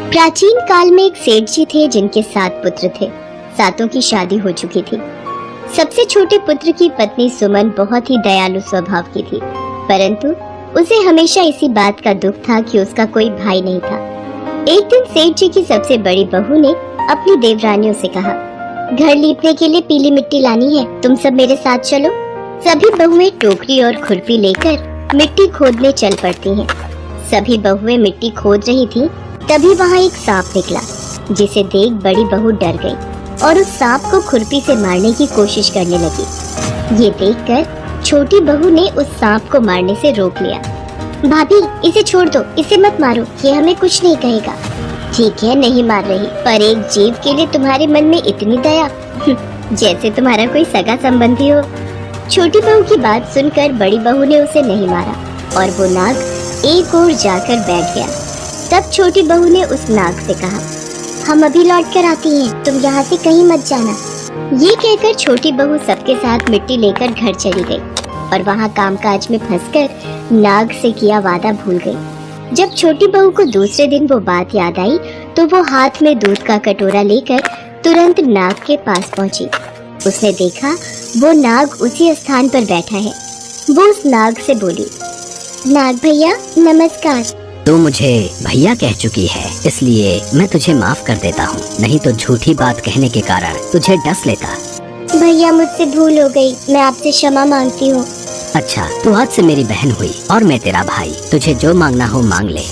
प्राचीन काल में एक सेठ जी थे जिनके 7 पुत्र थे। सातों की शादी हो चुकी थी। सबसे छोटे पुत्र की पत्नी सुमन बहुत ही दयालु स्वभाव की थी, परंतु उसे हमेशा इसी बात का दुख था कि उसका कोई भाई नहीं था। एक दिन सेठ जी की सबसे बड़ी बहू ने अपनी देवरानियों से कहा, घर लीपने के लिए पीली मिट्टी लानी है, तुम सब मेरे साथ चलो। सभी बहुएं टोकरी और खुरपी लेकर मिट्टी खोदने चल पड़ती हैं। सभी बहुएं मिट्टी खोद रही थी, तभी वहाँ एक सांप निकला, जिसे देख बड़ी बहू डर गई और उस सांप को खुरपी से मारने की कोशिश करने लगी। ये देखकर छोटी बहू ने उस सांप को मारने से रोक लिया। भाभी, इसे छोड़ दो, इसे मत मारो, ये हमें कुछ नहीं कहेगा। ठीक है, नहीं मार रही, पर एक जीव के लिए तुम्हारे मन में इतनी दया, जैसे तुम्हारा कोई सगा संबंधी हो। छोटी बहू की बात सुनकर बड़ी बहू ने उसे नहीं मारा और वो नाग एक ओर जाकर बैठ गया। तब छोटी बहू ने उस नाग से कहा, हम अभी लौट कर आती हैं, तुम यहाँ से कहीं मत जाना। ये कहकर छोटी बहू सबके साथ मिट्टी लेकर घर चली गई और वहाँ कामकाज में फंसकर नाग से किया वादा भूल गई। जब छोटी बहू को दूसरे दिन वो बात याद आई तो वो हाथ में दूध का कटोरा लेकर तुरंत नाग के पास पहुँची। उसने देखा वो नाग उसी स्थान पर बैठा है। वो उस नाग से बोली, नाग भैया नमस्कार। तू मुझे भैया कह चुकी है, इसलिए मैं तुझे माफ कर देता हूँ, नहीं तो झूठी बात कहने के कारण तुझे डस लेता। भैया मुझसे भूल हो गई, मैं आपसे क्षमा मांगती हूँ। अच्छा, तू आज से मेरी बहन हुई और मैं तेरा भाई, तुझे जो मांगना हो मांग ले।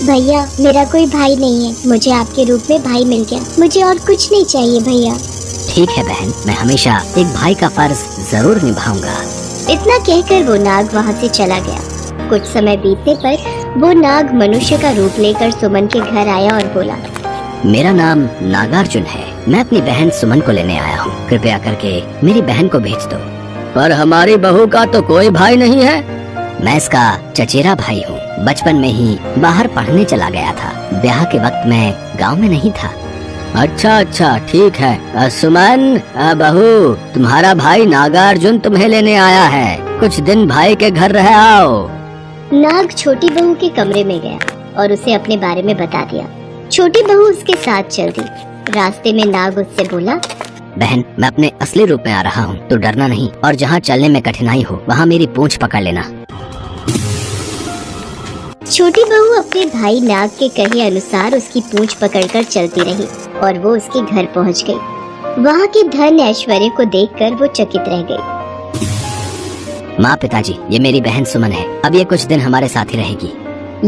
भैया, मेरा कोई भाई नहीं है, मुझे आपके रूप में भाई मिल गया, मुझे और कुछ नहीं चाहिए भैया। ठीक है बहन, मैं हमेशा एक भाई का फर्ज जरूर निभाऊंगा। इतना कहकर वो नाग वहाँ से चला गया। कुछ समय बीतने पर वो नाग मनुष्य का रूप लेकर सुमन के घर आया और बोला, मेरा नाम नागार्जुन है, मैं अपनी बहन सुमन को लेने आया हूँ, कृपया करके मेरी बहन को भेज दो। पर हमारी बहू का तो कोई भाई नहीं है। मैं इसका चचेरा भाई हूँ, बचपन में ही बाहर पढ़ने चला गया था, ब्याह के वक्त मैं गांव में नहीं था। अच्छा, ठीक है। सुमन बहू, तुम्हारा भाई नागार्जुन तुम्हें लेने आया है, कुछ दिन भाई के घर रह आओ। नाग छोटी बहू के कमरे में गया और उसे अपने बारे में बता दिया। छोटी बहू उसके साथ चल दी। रास्ते में नाग उससे बोला, बहन, मैं अपने असली रूप में आ रहा हूँ, तो डरना नहीं, और जहाँ चलने में कठिनाई हो वहाँ मेरी पूंछ पकड़ लेना। छोटी बहू अपने भाई नाग के कहे अनुसार उसकी पूंछ पकड़कर चलती रही और वो उसके घर पहुँच गई। वहाँ के धन ऐश्वर्य को देखकर वो चकित रह गई। माँ, पिताजी, ये मेरी बहन सुमन है, अब ये कुछ दिन हमारे साथ ही रहेगी।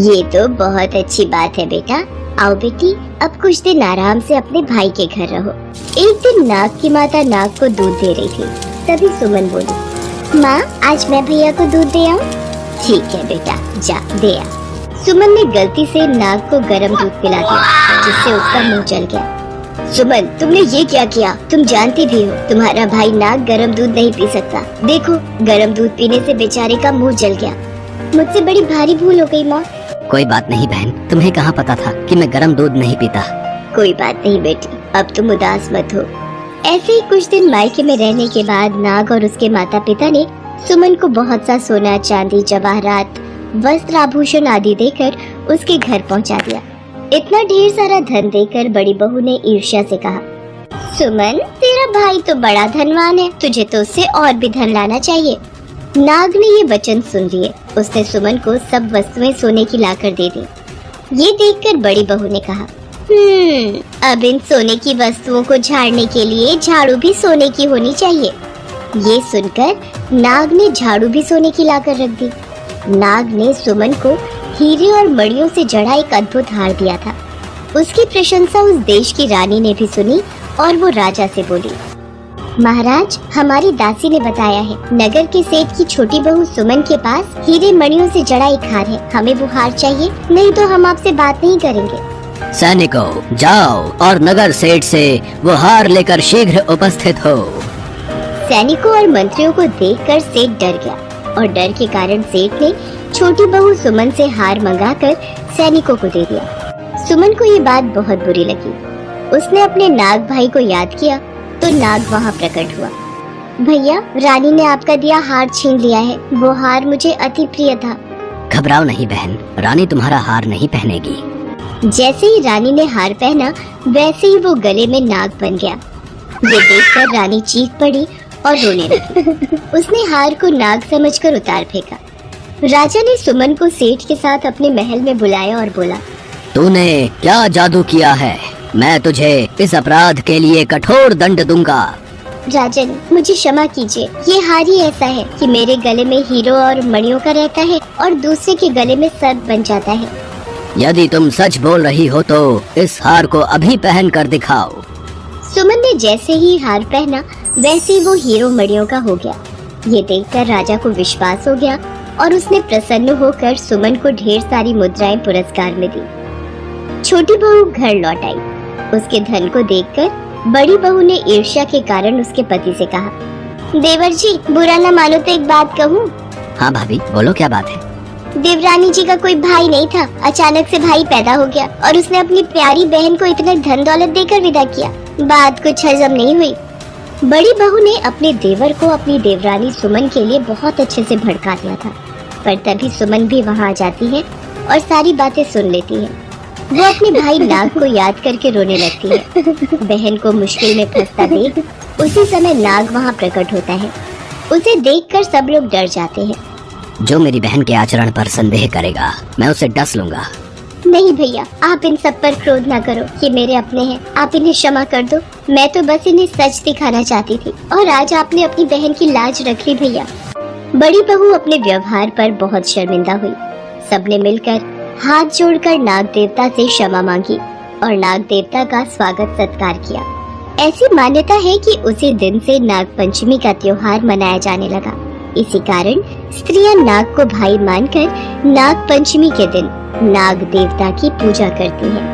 ये तो बहुत अच्छी बात है बेटा। आओ बेटी, अब कुछ दिन आराम से अपने भाई के घर रहो। एक दिन नाग की माता नाग को दूध दे रही थी, तभी सुमन बोली, माँ, आज मैं भैया को दूध दे आऊँ? ठीक है बेटा, जा दे आ। सुमन ने गलती से नाग को गर्म दूध पिला दिया, जिससे उसका मुंह जल गया। सुमन, तुमने ये क्या किया? तुम जानती भी हो तुम्हारा भाई नाग गरम दूध नहीं पी सकता। देखो, गरम दूध पीने से बेचारे का मुंह जल गया। मुझसे बड़ी भारी भूल हो गई माँ। कोई बात नहीं बहन, तुम्हें कहाँ पता था कि मैं गरम दूध नहीं पीता। कोई बात नहीं बेटी, अब तुम उदास मत हो। ऐसे ही कुछ दिन मायके में रहने के बाद नाग और उसके माता पिता ने सुमन को बहुत सा सोना, चांदी, जवाहरात, वस्त्र, आभूषण आदि देकर उसके घर पहुँचा दिया। इतना ढेर सारा धन देकर बड़ी बहू ने ईर्ष्या से कहा, सुमन, तेरा भाई तो बड़ा धनवान है, तुझे तो उससे और भी धन लाना चाहिए। नाग ने ये वचन सुन लिए। उसने सुमन को सब वस्तुएं सोने की लाकर दे दी। ये देखकर बड़ी बहू ने कहा, अब इन सोने की वस्तुओं को झाड़ने के लिए झाड़ू भी सोने की होनी चाहिए। ये सुनकर नाग ने झाड़ू भी सोने की लाकर रख दी। नाग ने सुमन को हीरे और मणियों से जड़ा एक अद्भुत हार दिया था। उसकी प्रशंसा उस देश की रानी ने भी सुनी और वो राजा से बोली, महाराज, हमारी दासी ने बताया है, नगर के सेठ की छोटी बहू सुमन के पास हीरे मणियों से जड़ा एक हार है, हमें वो हार चाहिए, नहीं तो हम आपसे बात नहीं करेंगे। सैनिकों, जाओ और नगर सेठ से वो हार लेकर शीघ्र उपस्थित हो। सैनिकों और मंत्रियों को देखकर सेठ डर गया और डर के कारण सेठ ने छोटी बहू सुमन से हार मंगाकर सैनिकों को दे दिया। सुमन को ये बात बहुत बुरी लगी। उसने अपने नाग भाई को याद किया तो नाग वहाँ प्रकट हुआ। भैया, रानी ने आपका दिया हार छीन लिया है, वो हार मुझे अति प्रिय था। घबराओ नहीं बहन, रानी तुम्हारा हार नहीं पहनेगी। जैसे ही रानी ने हार पहना वैसे ही वो गले में नाग बन गया। ये देखकर रानी चीख पड़ी और रोने लगी। उसने हार को नाग समझकर उतार फेंका। राजा ने सुमन को सेठ के साथ अपने महल में बुलाया और बोला, तूने क्या जादू किया है? मैं तुझे इस अपराध के लिए कठोर दंड दूंगा। राजन, मुझे क्षमा कीजिए। ये हार ही ऐसा है कि मेरे गले में हीरो और मणियों का रहता है और दूसरे के गले में सर्प बन जाता है। यदि तुम सच बोल रही हो तो इस हार को अभी पहन कर दिखाओ। सुमन ने जैसे ही हार पहना वैसे ही वो हीरो मणियों का हो गया। ये देखकर राजा को विश्वास हो गया और उसने प्रसन्न होकर सुमन को ढेर सारी मुद्राएं पुरस्कार में दी। छोटी बहू घर लौट आई। उसके धन को देखकर बड़ी बहू ने ईर्ष्या के कारण उसके पति से कहा, देवर जी, बुरा न मानो तो एक बात कहूँ। हाँ भाभी, बोलो क्या बात है? देवरानी जी का कोई भाई नहीं था, अचानक से भाई पैदा हो गया और उसने अपनी प्यारी बहन को इतना धन दौलत देकर विदा किया। बात कुछ हजम नहीं हुई। बड़ी बहू ने अपने देवर को अपनी देवरानी सुमन के लिए बहुत अच्छे से भड़का दिया था, पर तभी सुमन भी वहाँ आ जाती है और सारी बातें सुन लेती है। वो अपने भाई नाग को याद करके रोने लगती है। बहन को मुश्किल में फंसता देख उसी समय नाग वहाँ प्रकट होता है। उसे देखकर सब लोग डर जाते हैं। जो मेरी बहन के आचरण पर संदेह करेगा मैं उसे डस लूंगा। नहीं भैया, आप इन सब पर क्रोध ना करो। ये मेरे अपने हैं, आप इन्हें क्षमा कर दो। मैं तो बस इन्हें सच दिखाना चाहती थी और आज आपने अपनी बहन की लाज रख ली भैया। बड़ी बहू अपने व्यवहार पर बहुत शर्मिंदा हुई। सबने मिलकर हाथ जोड़कर नाग देवता से क्षमा मांगी और नाग देवता का स्वागत सत्कार किया। ऐसी मान्यता है कि उसी दिन से नाग पंचमी का त्योहार मनाया जाने लगा। इसी कारण स्त्रियां नाग को भाई मानकर नाग पंचमी के दिन नाग देवता की पूजा करती हैं।